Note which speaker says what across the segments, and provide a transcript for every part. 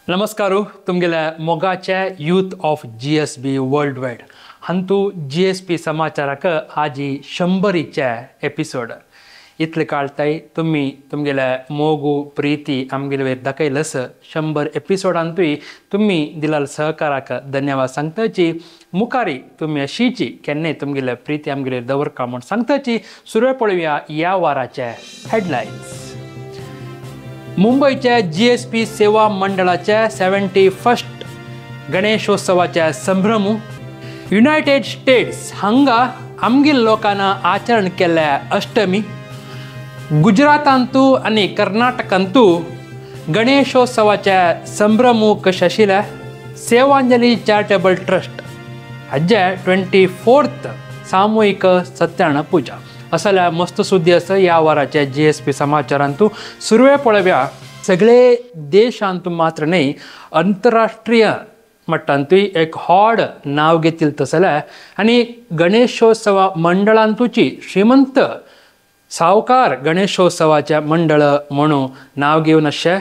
Speaker 1: नमस्कार तुमगेल्या मोगाचे youth of GSB world wide हंतू GSP समाचाराक आजी 100चे एपिसोड इतले काळताय तुम्ही तुमगेल्या मोगू प्रीती आमगेले दाखयलस 100 एपिसोडांतूय तुम्ही दिलाल सहकाराक धन्यवाद सांगताची मुखारी तुम्ही अशीची केन्नाय तुमगेल्या प्रीती आमगेले दवरका म्हूण सांगताची सुरवेळ पळोवया या वाराचे हेडलायन्स. मुंबईच्या GSP सेवा मंडळाच्या 71st गणेशोत्सवाच्या संभ्रम. युनायटेड स्टेट्स हांगा आमगेल लोकांना आचरण केल्या अष्टमी. गुजरातांतू आणि कर्नाटकांतू गणेशोत्सवाच्या संभ्रम कशे आशिल्ले. सेवांजली चॅरिटेबल ट्रस्ट हाजे 24th सामूहिक सत्यानारायण पूजा असल्या मस्त सुद्दी असं या वाराच्या GSP समाचारांतू सुरवेळ पळोवया. सगळे देशांतू मात्र नाही आंतरराष्ट्रीय मट्टांतूय एक हॉड नाव घेतील तसले आणि गणेशोत्सव मंडळांतूची श्रीमंत सावकार गणेशोत्सवाचे मंडळ म्हणून नाव घेवन अशे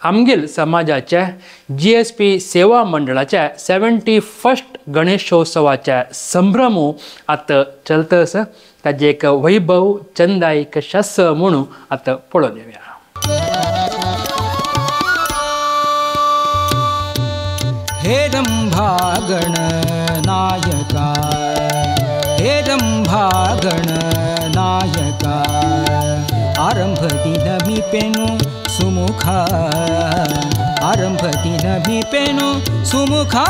Speaker 1: आमगेल समाजाचे GSP सेवा मंडळाच्या 71st गणेशोत्सवाचे संभ्रम आता चलतस. ताजे एक वैभव चंदाई कशे आसा म्हणून आता पळोवन येवया.
Speaker 2: हे रंभा गणनायका, हे रंभा गणनायका, आरंभ दिन मी पेनु सुमुखा, आरंभ दिन मी पेनु सुमुखा.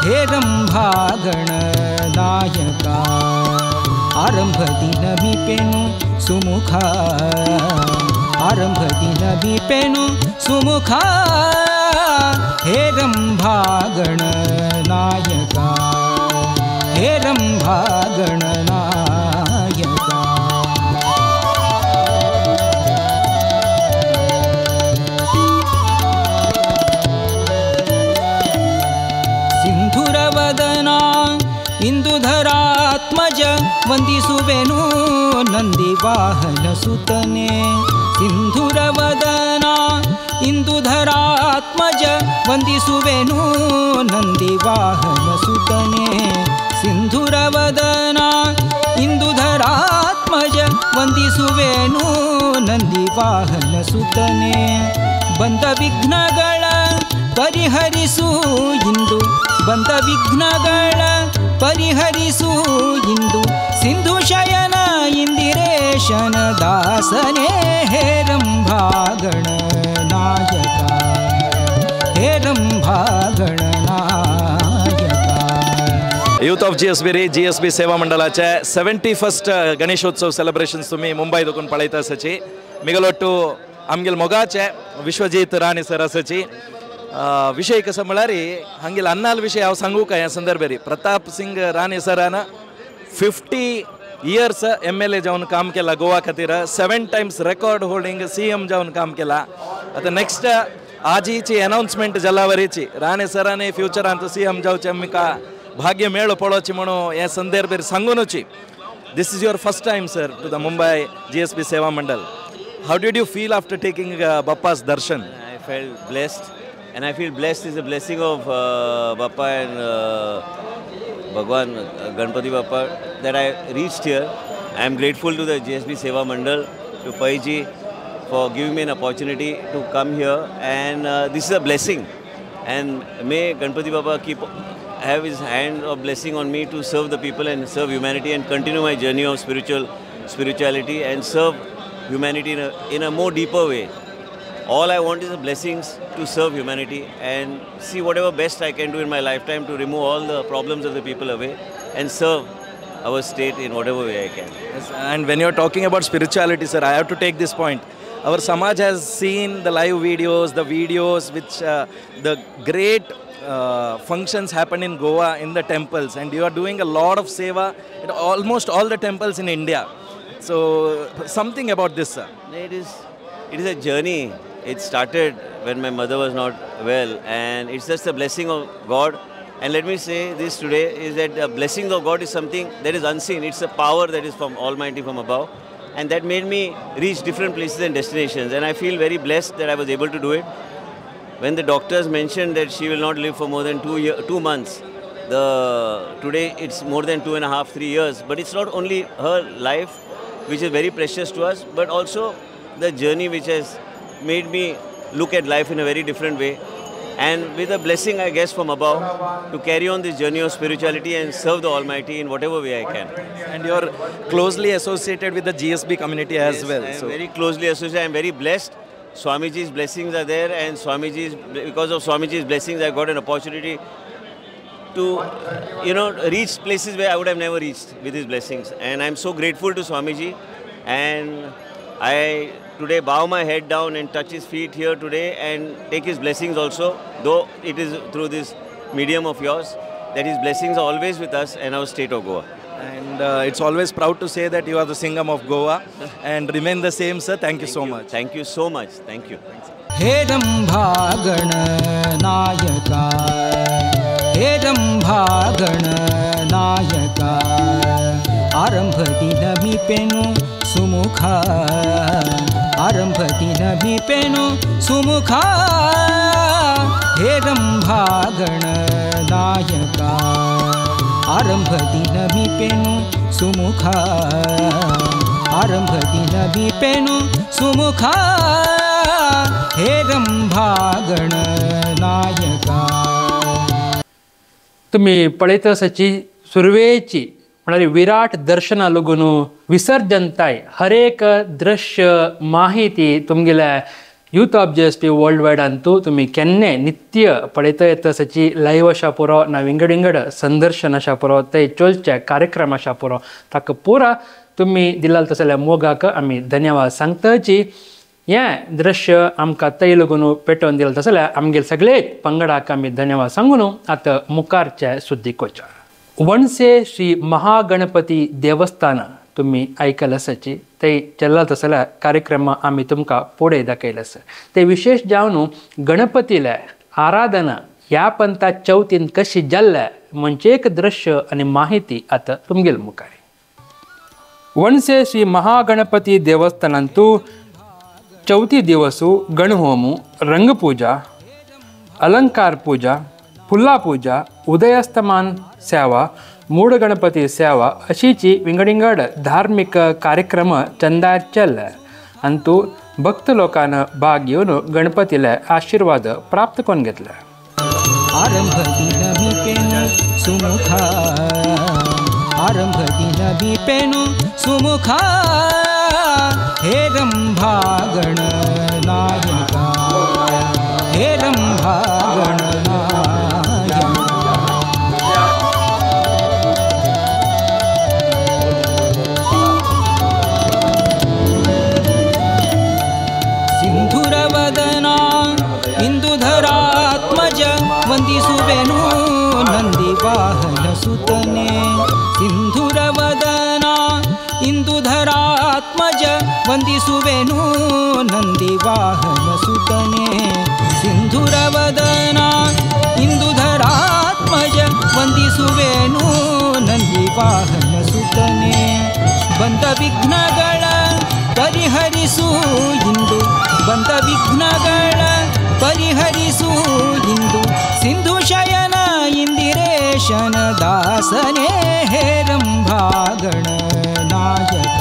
Speaker 2: हे रंभा गणनायका, आरंभ दिन मी पेनु सुमुखा, आरंभ दिन मी पेनु सुमुखा. हे रंभा गणनायका, हे रंभा गणनायका. सिंधुरवदना इंदुधरात्मज वंदिसुवेनु नंदीवाहन सुतने. सिंधुरवदना इंदुधरात्मज वंदिसुवेनु नंदीवाहन सुतने. सिंधुरवदना इंदुधरात्मज वंदिसुवेनु नंदीवाहन सुतने. बंद विघ्नಗಳ ಪರಿಹರಿಸು ಇಂದು, ಬಂದ ವಿಘ್ನಗಳ ಪರಿಹರಿಸು ಇಂದು. ಸಿಂಧು ಶಯನ ಇಂದಿರೇಶನ ದಾಸನೇ. ಹೇ ರಂಭಾ ಗಣನಾಯಕ, ಹೇ ರಂಭಾ ಗಣನಾಯಕ.
Speaker 3: यूथ ऑफ GSB सेवा मंडळाचे 71st गणेशोत्सव सेलिब्रेशन्स तुम्ही मुंबई दुखून पळयता आसाची. मिगलोट्टू आमगेल मोगाचे विश्वजीत राणे सर आसाची. विषय कसं म्हळ्यार हांगेल अन्नाल विषय हांव सांगू काय ह्या संदर्भारी. प्रताप सिंग राणे सरान 50 years MLA जावन काम केला गोवा खातीर. 7 times रेकॉर्ड होल्डिंग CM जावन काम केला. आता नेक्स्ट आजीची अनाउन्समेंट जलावरीची राणे सरांनी फ्युचरांत CM जावचे आमकां भाग्य मेळ पळोवची म्हणून ह्या संदर्भार सांगूनची. This is your first time sir to the Mumbai GSP Seva Mandal. How did you feel after taking Bappa's darshan?
Speaker 4: I felt blessed, and I feel blessed is a blessing of Bappa and Bhagwan Ganpati Bappa that I reached here. I am grateful to the GSP Seva Mandal, to Paiji for giving me an opportunity to come here, and this is a blessing, and may Ganpati Bappa have his hand of blessing on me to serve the people and serve humanity and continue my journey of spirituality and serve humanity in a more deeper way. All I want is the blessings to serve humanity and see whatever best I can do in my lifetime to remove all the problems of the people away and serve our state in whatever way I can.
Speaker 3: Yes, and when you're talking about spirituality, sir, I have to take this point. Our Samaj has seen the live videos, which the great functions happen in Goa in the temples, and you are doing a lot of seva at almost all the temples in India. So something about this, sir.
Speaker 4: It is a journey. It started when my mother was not well, and it's just a blessing of God. And let me say this today is that the blessing of God is something that is unseen. It's a power that is from Almighty, from above, and that made me reach different places and destinations. And I feel very blessed that I was able to do it. When the doctors mentioned that she will not live for more than 2 months, today it's more than 2.5, 3 years. But it's not only her life, which is very precious to us, but also the journey which has made me look at life in a very different way. And with a blessing, I guess, from above, to carry on this journey of spirituality and serve the Almighty in whatever way I can.
Speaker 3: And you're closely associated with the GSB community as well.
Speaker 4: I am very closely associated. I am very blessed. Swamiji's blessings are there, and because of Swamiji's blessings, I got an opportunity to, reach places where I would have never reached with his blessings. And I'm so grateful to Swamiji, and I today bow my head down and touch his feet here today and take his blessings also, though it is through this medium of yours, that his blessings are always with us and our state of Goa.
Speaker 3: And it's always proud to say that you are the Singam of Goa and remain the same, sir. Thank you so much.
Speaker 4: Thank you so much. Thank you.
Speaker 2: हे रंभागण नायका, हे रंभागण नायका, आरंभ दिन पेनु सुमुखा, आरंभ दिन पेनु सुमुखा, हे रंभागण नायका, आरंभ दिन पेनु सुमुखा, आरंभ दिन पेनु सुमुखा, हे रंभागण नायका.
Speaker 1: तुम्ही पळयत आसाची सुरवेची म्हळ्यार विराट दर्शना लागून विसर्जनताय हर एक दृश्य माहिती तुमगेल्या यूथ ऑफ GSB वर्ल्ड वायडांतू तुम्ही केन्ने नित्य पळयत येता आसाची लायव्ह आसा पुरो ना विंगड विंगड संदर्शन आसा पुरो ते चलचे कार्यक्रम आसा पुरो ताका पुरा तुम्ही दिला तसल्या मोगाक आमी धन्यवाद सांगताची. हें दृश्य आमकां तय लागून पेटोवन दिलें तसल्या आमगेले सगळे पंगडाक आमी धन्यवाद सांगून आतां मुखारचे सुद्दीक वयच्या. वणसे श्री महागणपती देवस्थान तुम्ही आयकलां आसाची ते चल्ला तसल्या कार्यक्रम आमी तुमकां फुडें दाखयला आसा. ते विशेष जावन गणपतीले आराधना ह्या पंथा चवथीन कशी जाल्ल्या म्हणजे एक दृश्य आनी माहिती आतां तुमगेले मुखार. वणसे श्री महागणपती देवस्थानांतू चौथी दिवसू गणहोमू, रंगपूजा, अलंकार पूजा, फुल्ला पूजा, उदयास्तमान सेवा, मूळ गणपती सेवा अशीची विंगडिंगड धार्मिक कार्यक्रम चंदार चल्ले अंतू भक्त लोकांना भाग घेवन गणपतीले आशीर्वाद प्राप्त करून घेतले.
Speaker 2: आरंभ दिन पेनु सुमुखा, आरंभ दिन पेनु सुमुखा, हे रंभागण नायका, हे रंभागण नायका. सिंधुरवदना इंदुधरात्मज वंदिसुवेनु नंदीवाहन सुतने, सिंधुरवदना इंदुधरात्मज वंदिसुवेनु नंदीवाहन सुतने, सिंधुरवदना इंदुधरात्मज वंदिसुवेनु नंदीवाहन सुतने, बंद विघ्नಗಳ ಪರಿಹರಿಸು ಇಂದು, ಬಂದ ವಿಘ್ನಗಳ ಪರಿಹರಿಸು ಇಂದು, ಸಿಂಧು ಶಯನ ಇಂದಿರೇಶನ ದಾಸನೇ, ಹೇ ರಂಭಾಗಣ ನಾಯಕ,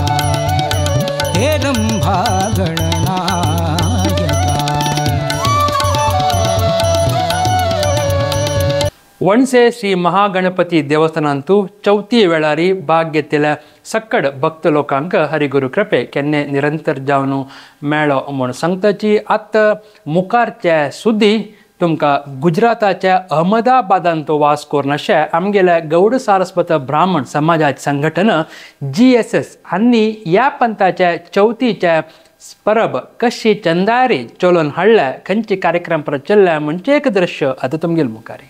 Speaker 2: ಹೇ ರಂಭಾಗಣ ನಾಯಕ.
Speaker 1: वणसे श्री महागणपती देवस्थानांतू चौथी वेळारी भाग घेतिल्ल्या सक्कड भक्त लोकांक हरिगुरू कृपे केन्ने निरंतर जावन मेळ्ळो म्हूण सांगताची. आतां मुखारचे सुद्दी तुमकां गुजराताच्या अहमदाबादांत वास करून अशें आमगेल्या गौड सारस्वत ब्राह्मण समाजाची संघटन GSS हांणी ह्या पंथाच्या चवथीचे परब कशी चंदारी चलोवन हाडल्या, खंयचे कार्यक्रम परत चल्ल्या म्हणजे एक दृश्य आतां तुमगेले मुखारी.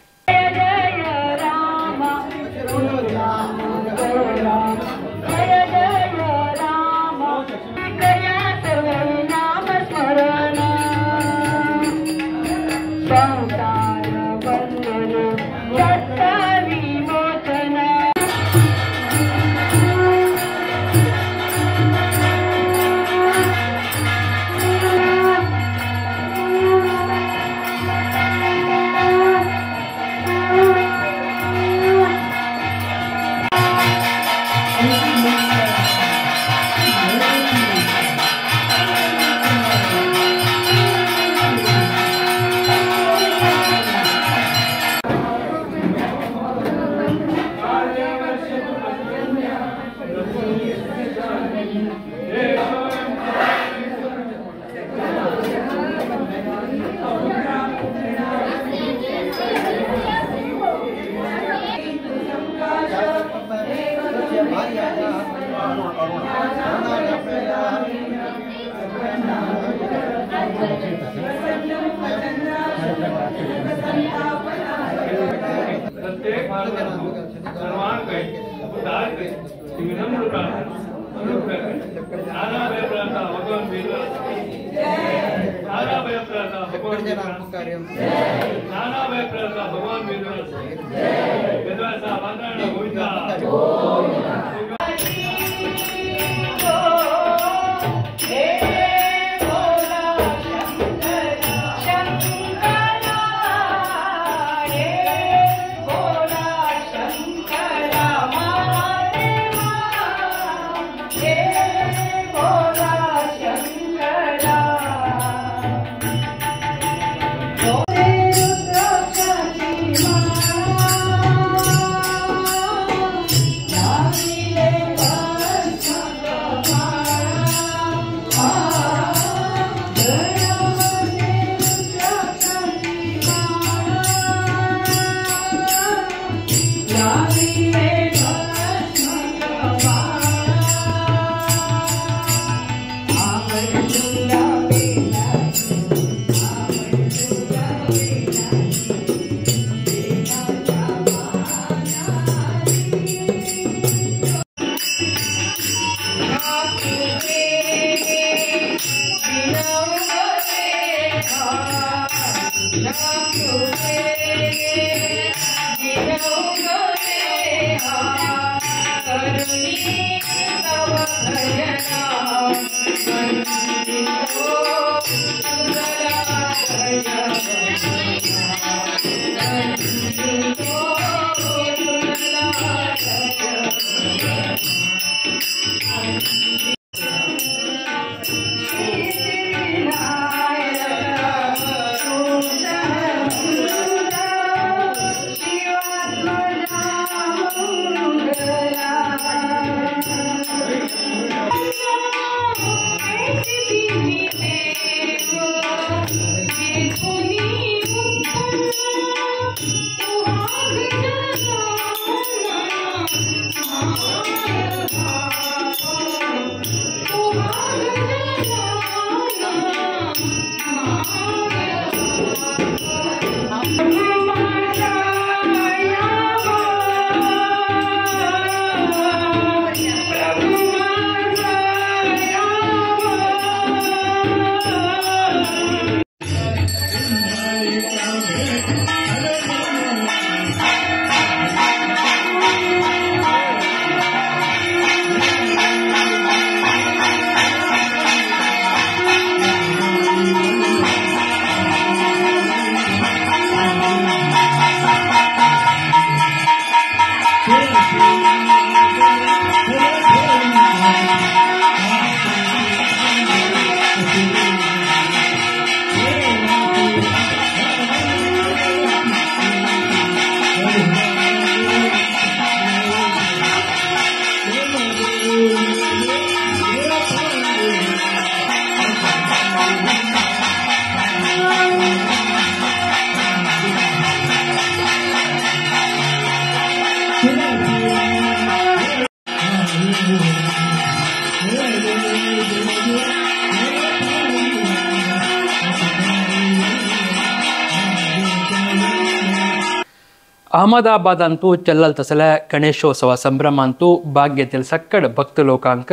Speaker 1: अहमदाबाद अंतू चलल तसले गणेशोत्सव संभ्रम अंतू भाग्य सकड भक्त लोकांक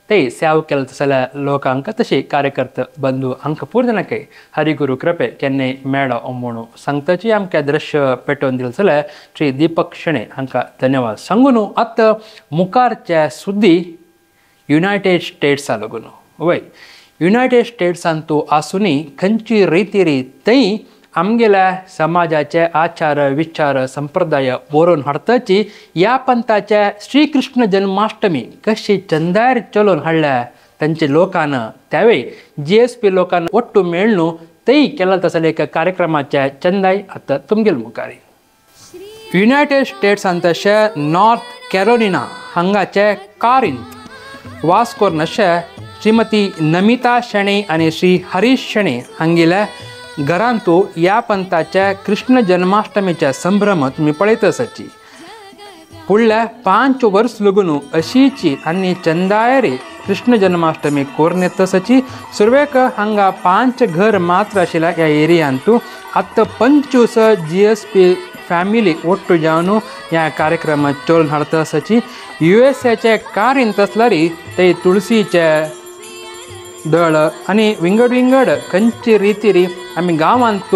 Speaker 1: ते सेवा केलं तसल्या लोकांक तशी कार्यकर्ते बंधू हांकां पूर्ण काही हरिगुरू कृपे केन्नाय मेळो म्हणून सांगताची आमकां दृश्य पेटोवन दिलें जाल्यार श्री दीपक शेणे हांकां धन्यवाद सांगून आतां मुखारचे सुद्दी युनायटेड स्टेट्सा लागून वय युनायटेड स्टेट्सान तूं आसुनी खंयची रिती थंय आमगेल्या समाजाचे आचार विचार संप्रदाय बरोवन हाडटाची ह्या पंथाचे श्री कृष्ण जन्माष्टमी कशी चंदार चलोवन हाडल्या तांचे लोकान त्यावेळी GSP लोकांना ಒಟ್ಟು मेळून थंय केला तसले एक कार्यक्रमाचे चंदाय आतां तुमगेल मुखारी युनायटेड स्टेट्सान तशे नॉर्थ कॅरोलिना हांगाचे कारिंत वास करून अशे श्रीमती नमिता शेणे आनी श्री हरीश शेणे हांगेल्या घरांतू ह्या पंथाच्या कृष्ण जन्माष्टमीच्या संभ्रम तुम्ही पळयत आसाची फुडल्या 5 वर्स लागून अशीची आनी चंदायरी कृष्ण जन्माष्टमी करून येत आसाची सुरवेक हांगा 5 घर मात्र आशिल्ल्या ह्या एरियांतू आतां 25 GSP फॅमिली ಒಟ್ಟು जावन ह्या कार्यक्रमात चोरून हाडता आसाची USA कारिंत आसल्यार ते तुळशीचे दळ आनी विंगड विंगड खंयची रिती आमी गांवांत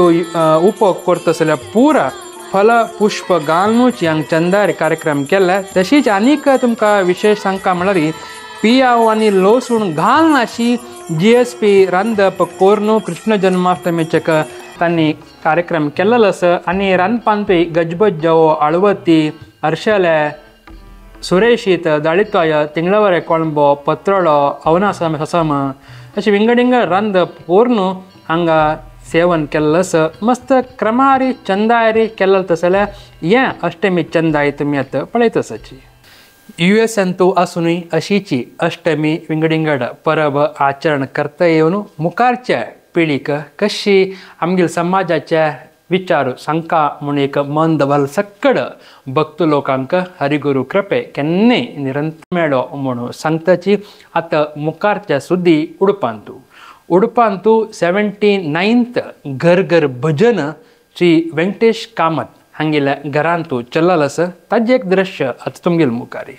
Speaker 1: उपोग करता जाल्यार पुरा फल पुष्प घालूनच हांगा चंदार कार्यक्रम केला तशीच आनीक तुमकां विशेष सांगता म्हळ्यार पियाव आनी लसूण घालून अशी GSP रांदप करून कृष्ण जन्माष्टमीचे तांणी कार्यक्रम केल्लो आसा आनी रांदपांतूय गजबज जावो आळवती अरशेले सुरेशीत दाळितोय तिंगळवरे कोळंबो पत्रोळो अवनासम ससम अशें विंगड विंगड रांदप करून हांगा सेवन केल्लें आसा मस्त क्रमारी चंदायरी केल्लो तसल्या हें अष्टमी चंदाय तुमी आतां पळयत आसाची USA तूं आसुनूय अशीची अष्टमी विंगड विंगड परब आचरण करता येवन मुखारच्या पिढीक कशी आमगेल समाजाचे विचार सांगता म्हूण एक मन दवल सक्कड भक्त लोकांक हरिगुरू कृपे केन्नाय निरंतर मेळो म्हणून सांगताची आतां मुखारच्या सुद्दी उडपांतू 79th घर घर भजन श्री वेंकटेश कामत हांगेल्या घरांतू चल्लेलें आसा ताजें एक दृश्य आतां तुमगेल मुखारी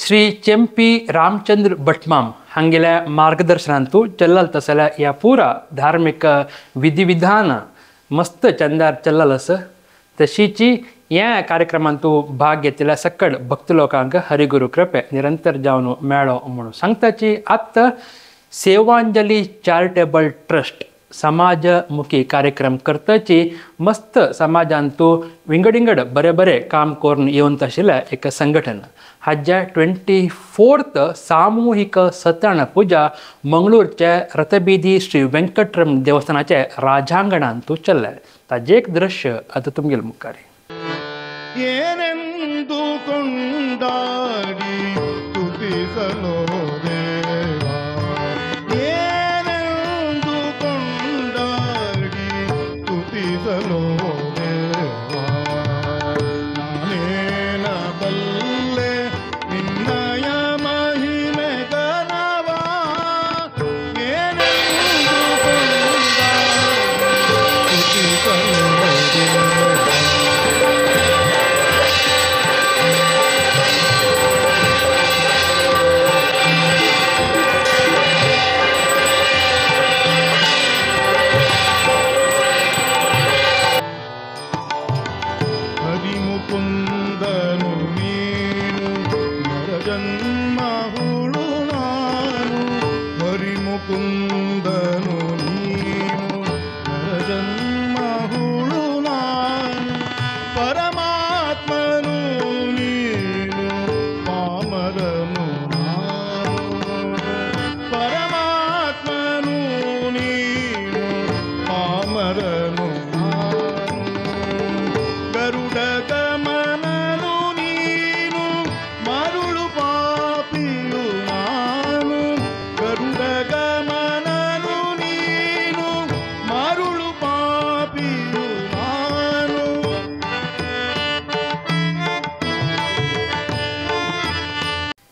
Speaker 1: श्री चेंपी रामचंद्र भटमाम हांगेल्या मार्गदर्शनांतू चल्लल तसल्या या पुरा धार्मिक विधिविधान मस्त चंदार चल्लल आसा. तशीची या कार्यक्रमांतू भाग घेतलेल्या सकड भक्त लोकांक हरिगुरू कृपे निरंतर जावन मेळो म्हणून सांगताची आत्त सेवांजली चॅरिटेबल ट्रस्ट समाजमुखी कार्यक्रम करताची मस्त समाजांतू विंगडिंगड बरे बरे काम करून येवन आशिल्लें एक संघटन. हाज्या 24th सामुहिक सत्यान पूजा मंगळूरचे रथबीदी श्री वेंकटरमण देवस्थानाचे राजांगणांतू चल्ले. ताजे एक दृश्य आतां तुमगेले मुखार.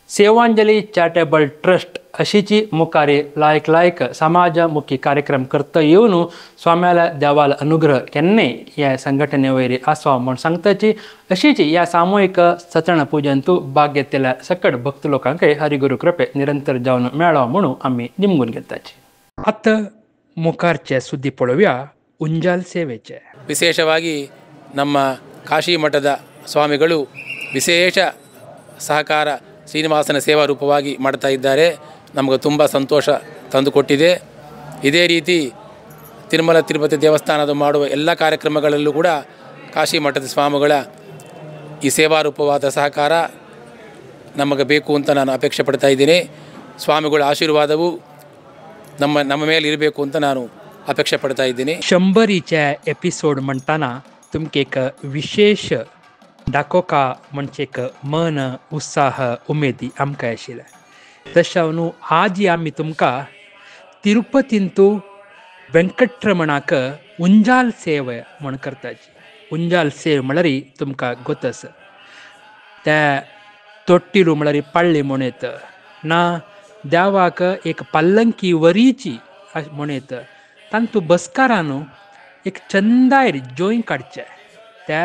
Speaker 1: सेवांजली चॅरिटेबल ट्रस्ट अशीची मुखारी लायक समाजमुखी कार्यक्रम करता येवन स्वाम्याला देवाल अनुग्रह केन्नाय ह्या संघटने वयरी आसो म्हण सांगताची. अशीची ह्या सामुहीक सत्यान पुजंतू भाग घेतलेल्या सकड भक्त लोकांकय हरिगुरू कृपे निरंतर जावन मेळो म्हणून आमी निमगून घेताची. आतां मुखारचे सुद्दी पळोवया ಉಂಜಾಲ್ ಸೇವೆಚೆ.
Speaker 5: ವಿಶೇಷವಾಗಿ ನಮ್ಮ ಕಾಶಿ ಮಠದ ಸ್ವಾಮಿಗಳು ವಿಶೇಷ ಸಹಕಾರ ಶ್ರೀನಿವಾಸನ ಸೇವಾ ರೂಪವಾಗಿ ಮಾಡ್ತಾ ಇದ್ದಾರೆ. ನಮಗೆ ತುಂಬ ಸಂತೋಷ ತಂದುಕೊಟ್ಟಿದೆ. ಇದೇ ರೀತಿ ತಿರುಮಲ ತಿರುಪತಿ ದೇವಸ್ಥಾನದ ಮಾಡುವ ಎಲ್ಲ ಕಾರ್ಯಕ್ರಮಗಳಲ್ಲೂ ಕೂಡ ಕಾಶಿ ಮಠದ ಸ್ವಾಮಿಗಳ ಈ ಸೇವಾ ರೂಪವಾದ ಸಹಕಾರ ನಮಗೆ ಬೇಕು ಅಂತ ನಾನು ಅಪೇಕ್ಷೆ ಪಡ್ತಾ ಇದ್ದೀನಿ. ಸ್ವಾಮಿಗಳ ಆಶೀರ್ವಾದವು ನಮ್ಮ ಮೇಲೆ ಇರಬೇಕು ಅಂತ ನಾನು अपेक्षा पडता इದ್ದೀನಿ.
Speaker 1: 100च्या एपिसोड म्हणटाना तुमका एक विशेष दाखोवका म्हणजे एक मन उत्साह उमेदी आमकां आशिल्ले. तशें न्हू आज आमी तुमकां तिरुपतींतू वेंकटरमणाक उंजाल सेव म्हण करताची. उंजाल सेव म्हळ्यार तुमकां गोतस त्या ತೊಟ್ಟಿಲು म्हळ्यार पाळ्ळी म्हणत ना देवाक एक पल्लंकी वरीची म्हणत तांतू बसकारान एक चंदायर जोईं काडचे त्या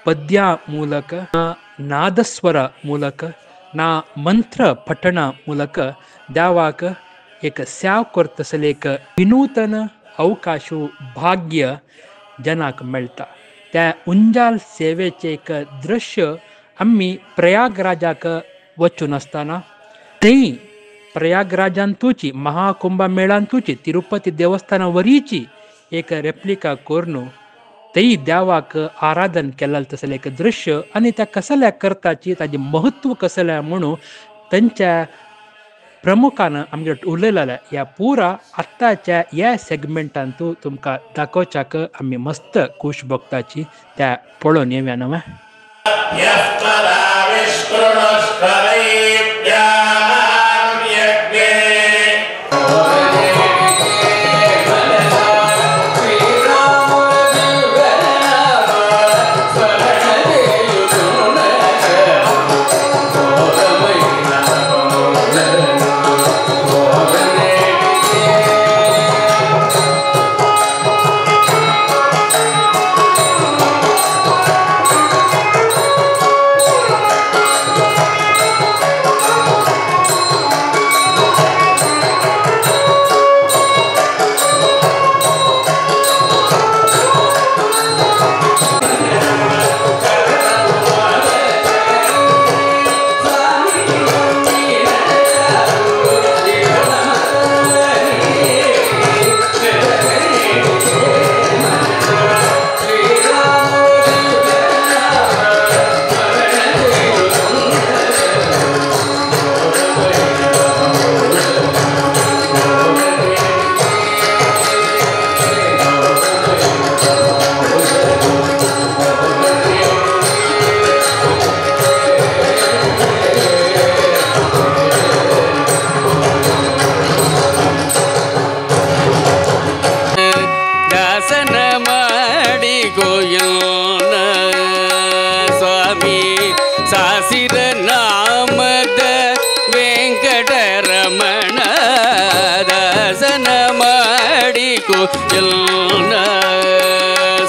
Speaker 1: पद्या ಮೂಲಕ नादस्वर ಮೂಲಕ ना मंत्र पठणा ಮೂಲಕ देवाक एक सेव करतसले एक विनूतन अवकाश भाग्य जनाक मेळटा. त्या उंजाल सेवेचे एक दृश्य आम्ही प्रयागराजाक वचून असताना थंय प्रयागराजांतूची महाकुंभमेळांतूची तिरुपती देवस्थानावरीची एक रेप्लिका कोरून थंय देवाक आराधन केलेलं तसलें एक दृश्य आनी त्या कसल्या करताची ताजें महत्व कसलें म्हणून तांच्या प्रमुखान आमगे उलयलेलें ह्या पुरा आत्ताच्या ह्या सेगमेंटांतू तुमकां दाखोवच्याक आमी मस्त खूश भोगताची त्या पळोवन येवया न्हय.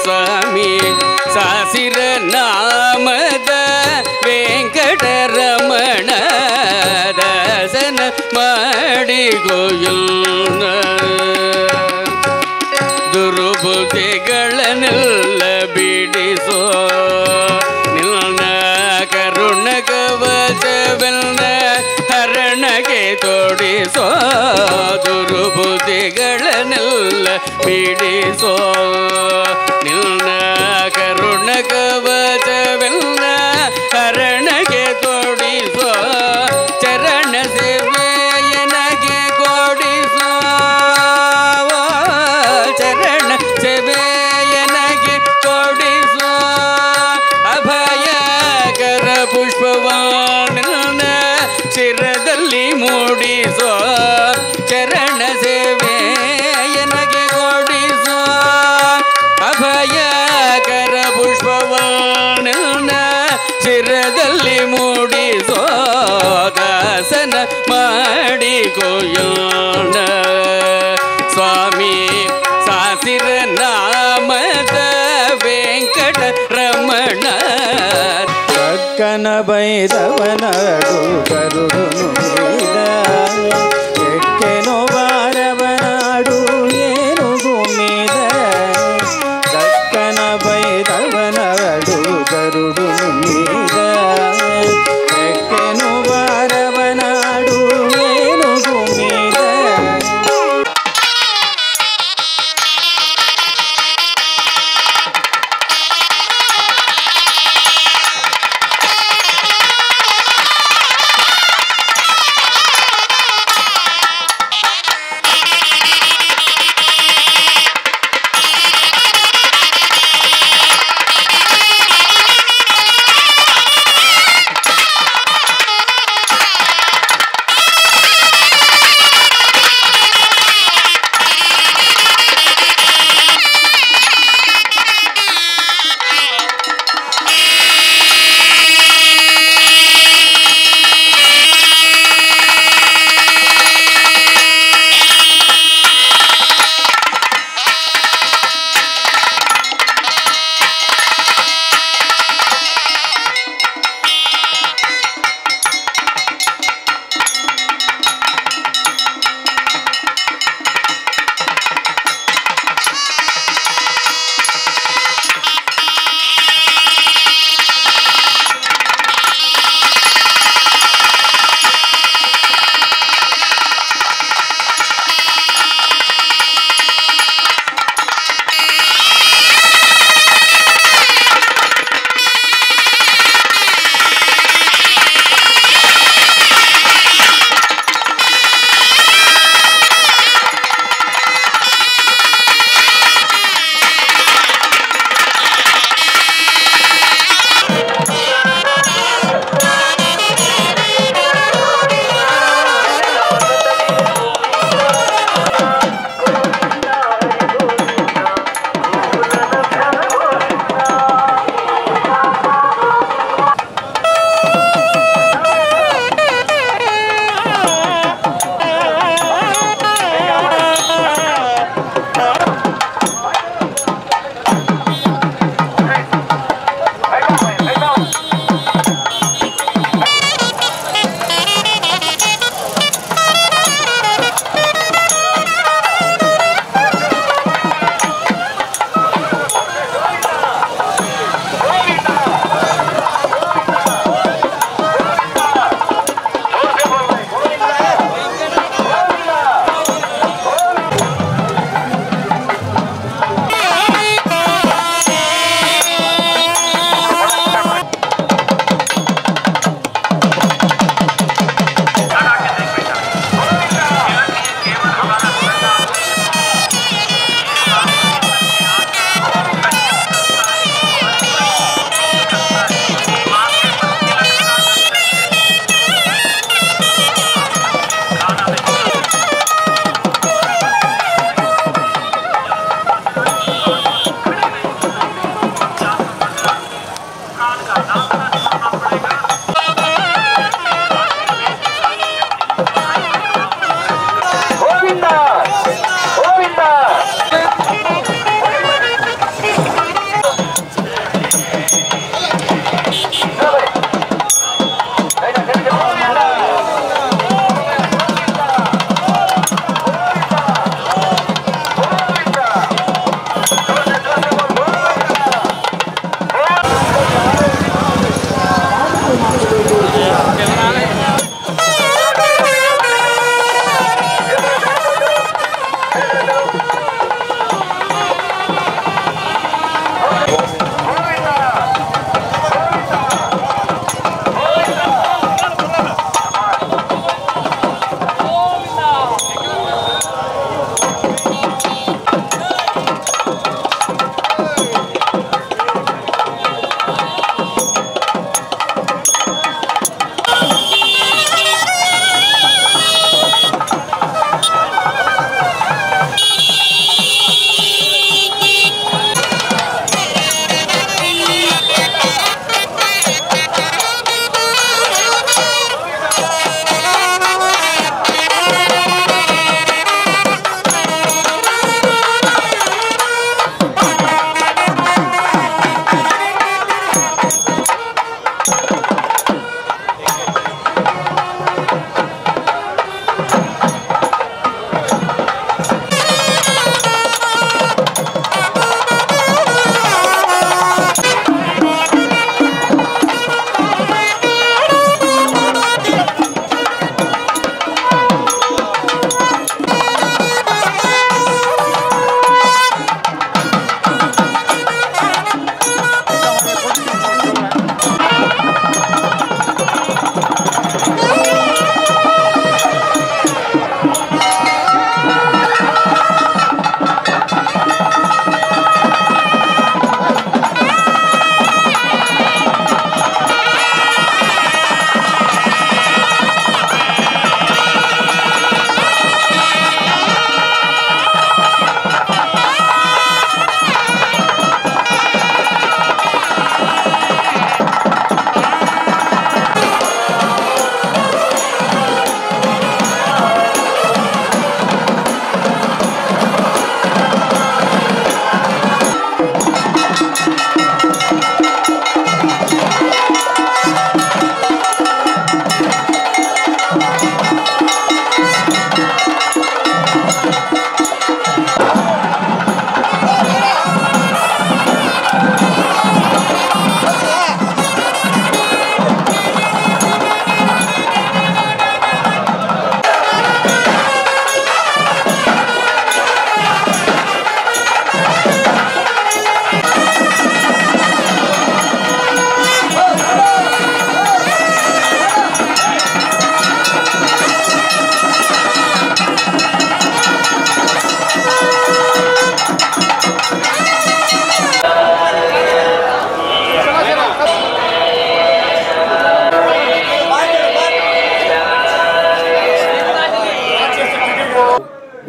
Speaker 6: ಸ್ವಾಮಿ ಸಾಸಿರ ನಾಮದ ವೆಂಕಟರಮಣ ದರ್ಶನ ಮಾಡಿಗೋಯಲ್ನ ದುರ್ಬುದ್ಧಿಗಳನ್ನೆಲ್ಲ ಬಿಡಿಸೋ ನಿನ್ನ ಕರುಣ ಕವಚವೆಲ್ಲ ಹರಣಗೆ ತೋಡಿಸೋ ದುರ್ಬುದ್ಧಿಗಳನ್ನೆಲ್ಲ ಬಿಡಿಸೋ ನಿನ್ನ ಕರುಣ ಕವಚವೆಲ್ಲ ಹರಣಗೆ ತೋಡಿಸೋ ಚರಣ ಸೇವೆಯನಗೆ ಕೊಡಿಸೋ ಚರಣ ಸೇವೆಯನಗೆ ಕೊಡಿಸೋ ಅಭಯಕರ ಪುಷ್ಪವಾನ ಶಿರದಲ್ಲಿ ಮೂಡಿಸೋ ಚರಣ ಸೇವೆಯನಗೆ ಕೊಡಿಸೋ ಅಭಯಕರ ಪುಷ್ಪವಾನ ಶಿರದಲ್ಲಿ ಮೂಡಿಸೋ ದಾಸನ ಮಾಡಿಕೋಯೋಣ ಸ್ವಾಮಿ ಸಾಸಿರ ನಾಮದ ವೆಂಕಟರಮಣ
Speaker 2: ಕಕ್ಕನ ಬೈದವನಡು ಕರುಡು ನುಡಿದ ಎಕ್ಕೆನೋ ಬಾರವನಾಡು ಏನು ಗುಮ್ಮಿದ ಕಕ್ಕನ ಬೈದವನಡು ಕರುಡು ನುಡಿದ ಎಕ್ಕೆನೋ ಬಾರವನಾಡು ಏನು ಗುಮ್ಮಿದ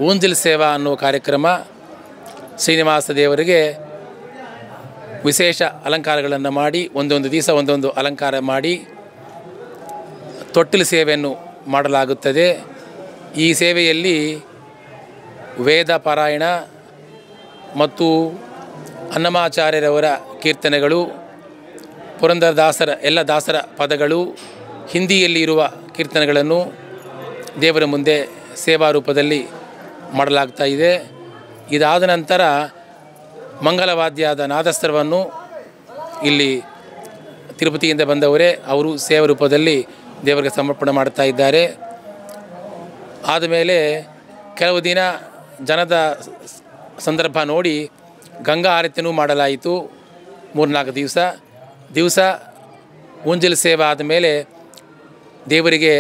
Speaker 5: ಊಂಜಿಲ್ ಸೇವಾ ಅನ್ನುವ ಕಾರ್ಯಕ್ರಮ ಶ್ರೀನಿವಾಸ ದೇವರಿಗೆ ವಿಶೇಷ ಅಲಂಕಾರಗಳನ್ನು ಮಾಡಿ ಒಂದೊಂದು ದಿವಸ ಒಂದೊಂದು ಅಲಂಕಾರ ಮಾಡಿ ತೊಟ್ಟಿಲು ಸೇವೆಯನ್ನು ಮಾಡಲಾಗುತ್ತದೆ. ಈ ಸೇವೆಯಲ್ಲಿ ವೇದ ಪಾರಾಯಣ ಮತ್ತು ಅನ್ನಮಾಚಾರ್ಯರವರ ಕೀರ್ತನೆಗಳು, ಪುರಂದರದಾಸರ ಎಲ್ಲ ದಾಸರ ಪದಗಳು, ಹಿಂದಿಯಲ್ಲಿ ಇರುವ ಕೀರ್ತನೆಗಳನ್ನು ದೇವರ ಮುಂದೆ ಸೇವಾ ರೂಪದಲ್ಲಿ ಮಾಡಲಾಗ್ತಾ ಇದೆ. ಇದಾದ ನಂತರ ಮಂಗಲವಾದ್ಯದ ನಾದಸ್ತ್ರವನ್ನು ಇಲ್ಲಿ ತಿರುಪತಿಯಿಂದ ಬಂದವರೇ ಅವರು ಸೇವಾ ರೂಪದಲ್ಲಿ ದೇವರಿಗೆ ಸಮರ್ಪಣೆ ಮಾಡ್ತಾ ಇದ್ದಾರೆ. ಆದಮೇಲೆ ಕೆಲವು ದಿನ ಜನದ ಸಂದರ್ಭ ನೋಡಿ ಗಂಗಾ ಆರತಿಯೂ ಮಾಡಲಾಯಿತು. 3-4 ದಿವಸ ಊಂಜಿಲ್ ಸೇವೆ ಆದಮೇಲೆ ದೇವರಿಗೆ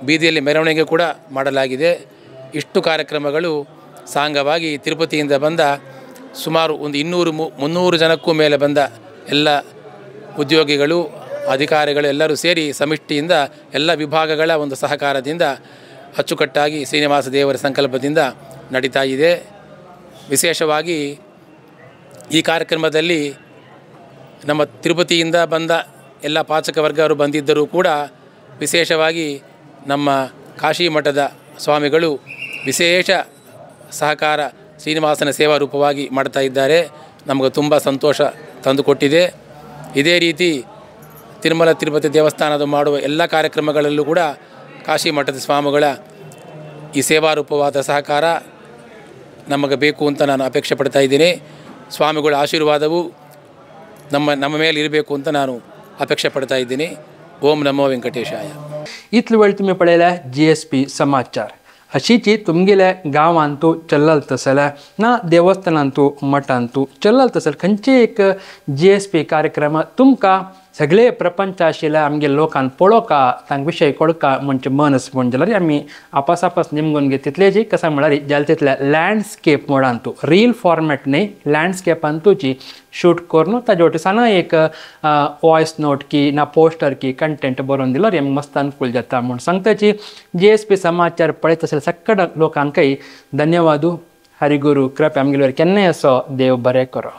Speaker 5: ಬೀದಿಯಲ್ಲಿ ಮೆರವಣಿಗೆ ಕೂಡ ಮಾಡಲಾಗಿದೆ. ಇಷ್ಟು ಕಾರ್ಯಕ್ರಮಗಳು ಸಾಂಗವಾಗಿ ತಿರುಪತಿಯಿಂದ ಬಂದ ಸುಮಾರು ಒಂದು 200-300 ಜನಕ್ಕೂ ಮೇಲೆ ಬಂದ ಎಲ್ಲ ಉದ್ಯೋಗಿಗಳು, ಅಧಿಕಾರಿಗಳು ಎಲ್ಲರೂ ಸೇರಿ ಸಮಿಷ್ಟಿಯಿಂದ ಎಲ್ಲ ವಿಭಾಗಗಳ ಒಂದು ಸಹಕಾರದಿಂದ ಅಚ್ಚುಕಟ್ಟಾಗಿ ಶ್ರೀನಿವಾಸ ದೇವರ ಸಂಕಲ್ಪದಿಂದ ನಡೀತಾ ಇದೆ. ವಿಶೇಷವಾಗಿ ಈ ಕಾರ್ಯಕ್ರಮದಲ್ಲಿ ನಮ್ಮ ತಿರುಪತಿಯಿಂದ ಬಂದ ಎಲ್ಲ ಪಾಚಕ ವರ್ಗವರು ಬಂದಿದ್ದರೂ ಕೂಡ ವಿಶೇಷವಾಗಿ ನಮ್ಮ ಕಾಶಿ ಮಠದ ಸ್ವಾಮಿಗಳು ವಿಶೇಷ ಸಹಕಾರ ಶ್ರೀನಿವಾಸನ ಸೇವಾ ರೂಪವಾಗಿ ಮಾಡ್ತಾ ಇದ್ದಾರೆ. ನಮಗೆ ತುಂಬ ಸಂತೋಷ ತಂದುಕೊಟ್ಟಿದೆ. ಇದೇ ರೀತಿ ತಿರುಮಲ ತಿರುಪತಿ ದೇವಸ್ಥಾನದ ಮಾಡುವ ಎಲ್ಲ ಕಾರ್ಯಕ್ರಮಗಳಲ್ಲೂ ಕೂಡ ಕಾಶಿ ಮಠದ ಸ್ವಾಮಿಗಳ ಈ ಸೇವಾ ರೂಪವಾದ ಸಹಕಾರ ನಮಗೆ ಬೇಕು ಅಂತ ನಾನು ಅಪೇಕ್ಷೆ ಪಡ್ತಾ ಇದ್ದೀನಿ. ಸ್ವಾಮಿಗಳ ಆಶೀರ್ವಾದವು ನಮ್ಮ ಮೇಲೆ ಇರಬೇಕು ಅಂತ ನಾನು ಅಪೇಕ್ಷೆ ಪಡ್ತಾ ಇದ್ದೀನಿ. ಓಂ ನಮೋ ವೆಂಕಟೇಶಾಯ.
Speaker 1: इतले वेळ तुम्ही पळयल्या GSP समाचार. अशीची तुमगेल्या गांवांतू चल्लल तसल्या ना देवस्थानांतू मठांतू चल्लल तसल खंयचे एक GSP कार्यक्रम तुमकां सगळे प्रपंच आशिल्ल्या आमगे लोकांक पळोवका तांक विशय कळका म्हणजे मनस म्हण जाल्यार आमी आपासापास निमगून घे तितले जी कसा म्हळ्यार जाल्या तितल्या लँडस्केप मोडांतू रील फॉर्मॅट न्ही लँडस्केपांतूची शूट करून ताजे वटेसान एक वॉयस नोट की ना पोस्टर की कंटेंट बरोवन दिल्यार आमकां मस्त अनुकूल जाता म्हूण सांगताची GSP समाचार पळयत आसल्या सगळ्या लोकांकय धन्यवादू. हरिगुरू कृपा आमगेल्यार केन्नाय असो देव बरें करो.